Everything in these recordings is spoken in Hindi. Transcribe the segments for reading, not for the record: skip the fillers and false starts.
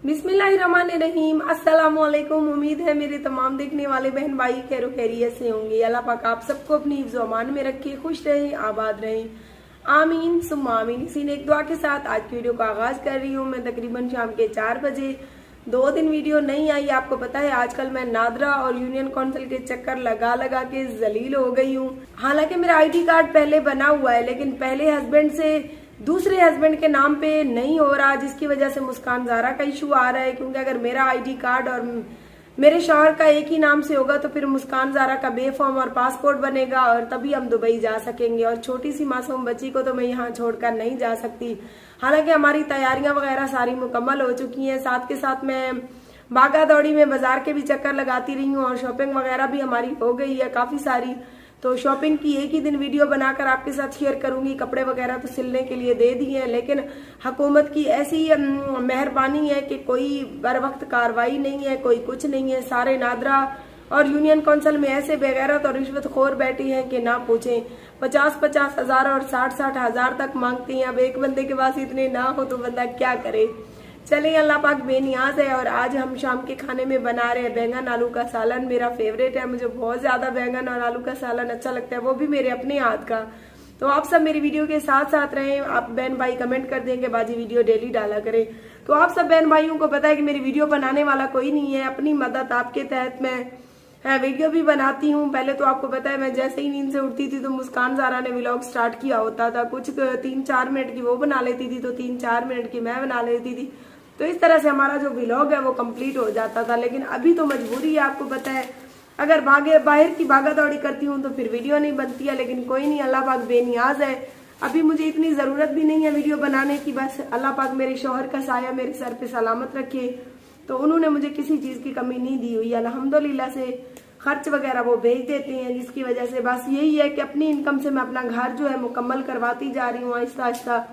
बिस्मिल्लाहिर्रहमानिर्रहीम। अस्सलाम वालेकुम। उम्मीद है मेरे तमाम देखने वाले बहन भाई खैर खैरियत से होंगे। अल्लाह पाक आप सबको अपनी हिफ्ज़ व अमान में रखे, खुश रहें, आबाद रहें, आमीन सुम्मा आमीन। इसी ने एक दुआ के साथ आज की वीडियो का आगाज कर रही हूँ। मैं तकरीबन शाम के 4 बजे 2 दिन वीडियो नहीं आई। आपको पता है आजकल मैं नादरा और यूनियन काउंसिल के चक्कर लगा लगा के जलील हो गई हूँ। हालांकि मेरा ID कार्ड पहले बना हुआ है, लेकिन पहले हस्बैंड से दूसरे हस्बैंड के नाम पे नहीं हो रहा, जिसकी वजह से मुस्कान ज़ारा का इशू आ रहा है। क्योंकि अगर मेरा ID कार्ड और मेरे शौहर का एक ही नाम से होगा तो फिर मुस्कान ज़ारा का बेफॉर्म और पासपोर्ट बनेगा और तभी हम दुबई जा सकेंगे। और छोटी सी मासूम बच्ची को तो मैं यहाँ छोड़कर नहीं जा सकती। हालांकि हमारी तैयारियां वगैरह सारी मुकम्मल हो चुकी हैं। साथ के साथ मैं भागा दौड़ी में बाजार के भी चक्कर लगाती रही हूँ और शॉपिंग वगैरह भी हमारी हो गई है काफी सारी। तो शॉपिंग की एक ही दिन वीडियो बनाकर आपके साथ शेयर करूंगी। कपड़े वगैरह तो सिलने के लिए दे दिए हैं, लेकिन हुकूमत की ऐसी मेहरबानी है कि कोई बर वक्त कार्रवाई नहीं है, कोई कुछ नहीं है। सारे नादरा और यूनियन काउंसिल में ऐसे बेगैरत और रिश्वतखोर बैठी हैं कि ना पूछें। 50-50 हजार और 60-60 हजार तक मांगती हैं। अब एक बंदे के पास इतने ना हो तो बंदा क्या करे। चलिए, अल्लाह पाक बेनियाज है। और आज हम शाम के खाने में बना रहे हैं बैंगन आलू का सालन। मेरा फेवरेट है, मुझे बहुत ज्यादा बैंगन और आलू का सालन अच्छा लगता है, वो भी मेरे अपने हाथ का। तो आप सब मेरी वीडियो के साथ साथ रहें। आप बहन भाई कमेंट कर देंगे बाजी वीडियो डेली डाला करें। तो आप सब बहन भाइयों को पता है कि मेरी वीडियो बनाने वाला कोई नहीं है। अपनी मदद आपके तहत मैं वीडियो भी बनाती हूँ। पहले तो आपको पता है मैं जैसे ही नींद से उठती थी तो मुस्कान ज़ारा ने व्लॉग स्टार्ट किया होता था। कुछ 3-4 मिनट की वो बना लेती थी तो 3-4 मिनट की मैं बना लेती थी। तो इस तरह से हमारा जो व्लॉग है वो कंप्लीट हो जाता था। लेकिन अभी तो मजबूरी है, आपको पता है अगर बाहर की भागा दौड़ी करती हूँ तो फिर वीडियो नहीं बनती है। लेकिन कोई नहीं, अल्लाह पाक बेनियाज है। अभी मुझे इतनी जरूरत भी नहीं है वीडियो बनाने की। बस अल्लाह पाक मेरे शौहर का साया मेरे सर पे सलामत रखे। तो उन्होंने मुझे किसी चीज की कमी नहीं दी हुई, अल्हम्दुलिल्लाह से खर्च वगैरह वो भेज देते हैं, जिसकी वजह से बस यही है कि अपनी इनकम से मैं अपना घर जो है मुकम्मल करवाती जा रही हूँ आहिस्ता आहिस्ता।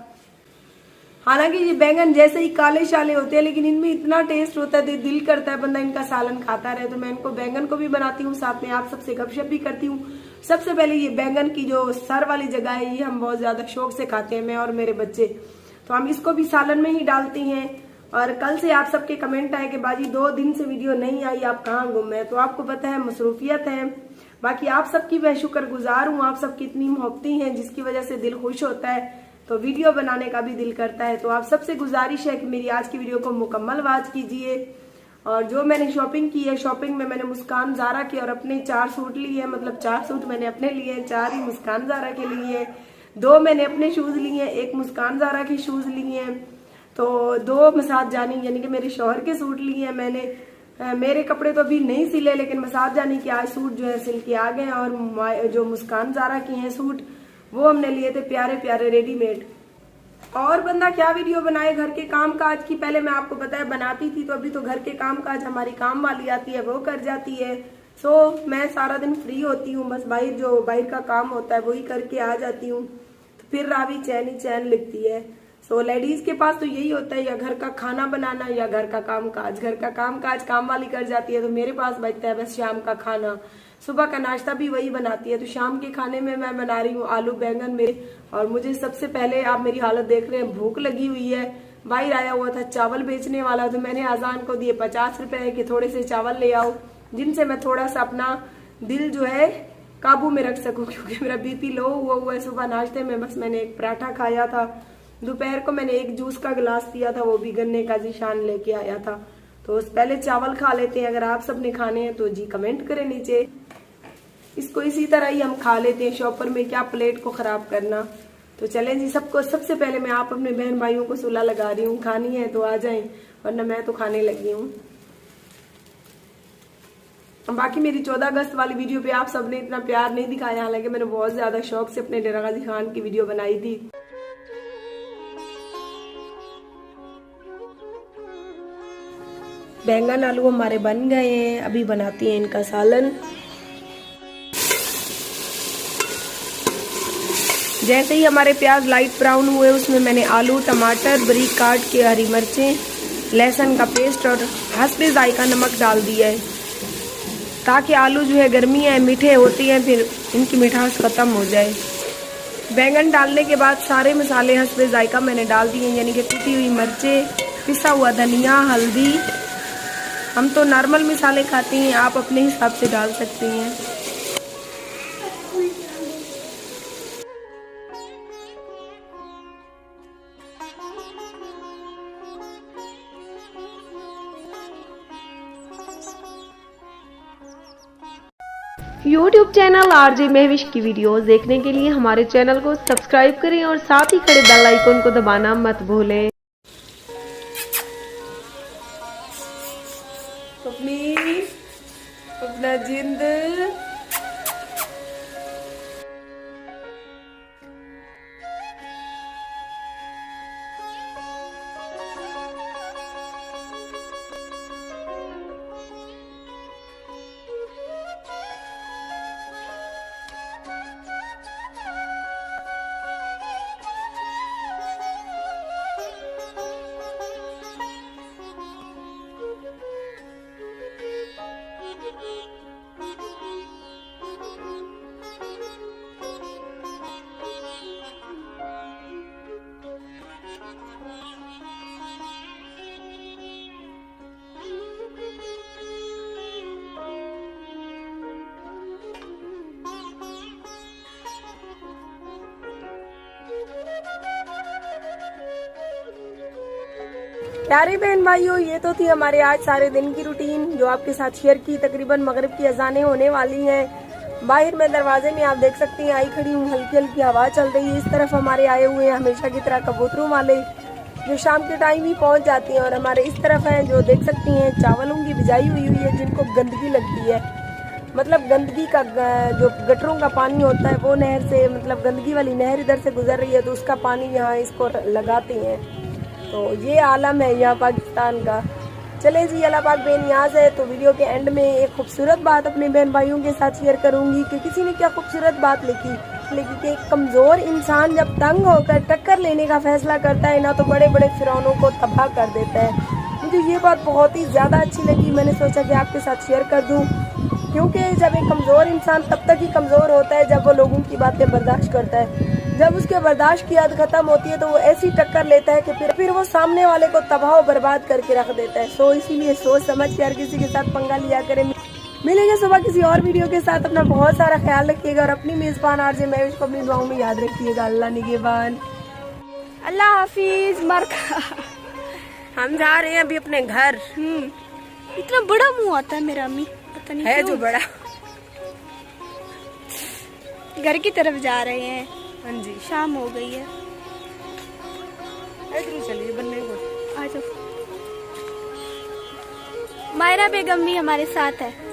हालांकि ये बैंगन जैसे ही काले शाले होते हैं, लेकिन इनमें इतना टेस्ट होता है, दिल करता है बंदा इनका सालन खाता रहे। तो मैं इनको बैंगन को भी बनाती हूँ, साथ में आप सबसे गपशप भी करती हूँ। सबसे पहले ये बैंगन की जो सर वाली जगह है, ये हम बहुत ज्यादा शौक से खाते हैं, मैं और मेरे बच्चे। तो हम इसको भी सालन में ही डालते हैं। और कल से आप सबके कमेंट आए कि बाजी 2 दिन से वीडियो नहीं आई, आप कहाँ गुम है। तो आपको पता है मसरूफियत है। बाकी आप सबकी मैं शुक्रगुजार हूँ, आप सबकी इतनी मोहब्बती हैं जिसकी वजह से दिल खुश होता है, तो वीडियो बनाने का भी दिल करता है। तो आप सबसे गुजारिश है कि मेरी आज की वीडियो को मुकम्मल वॉच कीजिए। और जो मैंने शॉपिंग की है, शॉपिंग में मैंने मुस्कान ज़ारा के और अपने 4 सूट लिए हैं। मतलब 4 सूट मैंने अपने लिए, 4 ही मुस्कान ज़ारा के लिए। 2 मैंने अपने शूज लिए हैं, 1 मुस्कान ज़ारा के शूज लिए हैं। तो 2 मसाज जानी यानी कि मेरे शौहर के सूट लिए हैं मैंने। मेरे कपड़े तो अभी नहीं सिले, लेकिन मसाज जानी के आज सूट जो है सिल के आ गए। और जो मुस्कान ज़ारा के हैं सूट वो हमने लिए थे प्यारे प्यारे रेडीमेड। और बंदा क्या वीडियो बनाए घर के काम काज की। पहले मैं आपको पता है बनाती थी, तो अभी तो घर के काम काज हमारी काम वाली आती है, वो कर जाती है। सो मैं सारा दिन फ्री होती हूँ, बस बाहर का काम होता है वही करके आ जाती हूँ। तो फिर रावी चैन ही चैन लिखती है। सो लेडीज के पास तो यही होता है, या घर का खाना बनाना या घर का काम काज। घर का काम काज काम वाली कर जाती है, तो मेरे पास बचता है बस शाम का खाना। सुबह का नाश्ता भी वही बनाती है। तो शाम के खाने में मैं बना रही हूँ आलू बैंगन में। और मुझे सबसे पहले आप मेरी हालत देख रहे हैं, भूख लगी हुई है। बाहर आया हुआ था चावल बेचने वाला, तो मैंने आजान को दिए 50 रुपए कि थोड़े से चावल ले आओ, जिनसे मैं थोड़ा सा अपना दिल जो है काबू में रख सकूं, क्योंकि मेरा BP लो हुआ है। सुबह नाश्ते में बस मैंने एक पराठा खाया था। दोपहर को मैंने एक जूस का गिलास पिया था, वो भी गन्ने का जीशान लेके आया था। तो पहले चावल खा लेते हैं। अगर आप सबने खाने हैं तो जी कमेंट करें नीचे। इसको इसी तरह ही हम खा लेते हैं, शॉपर में क्या प्लेट को खराब करना। तो चलें जी, सबको सबसे पहले मैं आप अपने बहन भाइयों को सुलह लगा रही हूँ। खानी है तो आ जाएं, वरना मैं तो खाने लगी हूँ। बाकी मेरी 14 अगस्त वाली वीडियो पे आप सबने इतना प्यार नहीं दिखाया, हालांकि मैंने बहुत ज्यादा शौक से अपने डेरा गाजी खान की वीडियो बनाई थी। बैंगन आलू हमारे बन गए हैं, अभी बनाती हैं इनका सालन। जैसे ही हमारे प्याज लाइट ब्राउन हुए, उसमें मैंने आलू टमाटर बारीक काट के, हरी मिर्चें, लहसुन का पेस्ट और हस्बे जायका नमक डाल दिया है, ताकि आलू जो है गर्मी है मीठे होती हैं, फिर इनकी मिठास खत्म हो जाए। बैंगन डालने के बाद सारे मसाले हस्बे जायका मैंने डाल दिए, यानी कि कुटी हुई मिर्चें, पिसा हुआ धनिया, हल्दी। हम तो नॉर्मल मसाले खाते हैं, आप अपने हिसाब से डाल सकते हैं। YouTube चैनल आरजे महविश की वीडियोस देखने के लिए हमारे चैनल को सब्सक्राइब करें और साथ ही खड़े बेल आइकन को दबाना मत भूलें। अपना जिंद प्यारे बहन भाइयों, ये तो थी हमारे आज सारे दिन की रूटीन जो आपके साथ शेयर की। तकरीबन मगरिब की अजानें होने वाली हैं। बाहर में दरवाजे में आप देख सकते हैं आई खड़ी हूँ, हल्की हल्की हवा चल रही है। इस तरफ हमारे आए हुए हैं हमेशा की तरह कबूतरों वाले, जो शाम के टाइम ही पहुंच जाते हैं। और हमारे इस तरफ है जो देख सकती हैं चावलों की बिजाई हुई है, जिनको गंदगी लगती है। मतलब गंदगी का जो गटरों का पानी होता है वो नहर से, मतलब गंदगी वाली नहर इधर से गुजर रही है तो उसका पानी यहाँ इसको लगाते हैं। तो ये आलम है यहाँ पाकिस्तान का। चले जी, अल्लाह पाक बेनियाज है। तो वीडियो के एंड में एक खूबसूरत बात अपने बहन भाइयों के साथ शेयर करूंगी कि किसी ने क्या खूबसूरत बात लिखी कि एक कमजोर इंसान जब तंग होकर टक्कर लेने का फैसला करता है ना, तो बड़े बड़े फिरौनों को तबाह कर देता है। मुझे ये बात बहुत ही ज्यादा अच्छी लगी, मैंने सोचा कि आपके साथ शेयर कर दूं। क्योंकि जब एक कमजोर इंसान तब तक ही कमजोर होता है जब वो लोगों की बातें बर्दाश्त करता है। जब उसके बर्दाश्त की हद खत्म होती है तो वो ऐसी टक्कर लेता है कि फिर वो सामने वाले को तबाह बर्बाद करके रख देता है। सो इसीलिए सोच समझ के हर किसी के साथ पंगा लिया करें। मिलेंगे सुबह किसी और वीडियो के साथ। अपना बहुत सारा ख्याल रखिएगा और अपनी मेजबान आरजे महविश को अपनी दुआओं में याद रखिएगा। अल्लाह निगहबान। अल्लाह हाफिज। हम जा रहे हैं अभी अपने घर। इतना बड़ा मुंह आता है मेरा, अम्मी पता नहीं है जो बड़ा। घर की तरफ जा रहे हैं। हाँ जी, शाम हो गई है। चलिए बनने को आ जाओ। मायरा बेगम भी हमारे साथ है।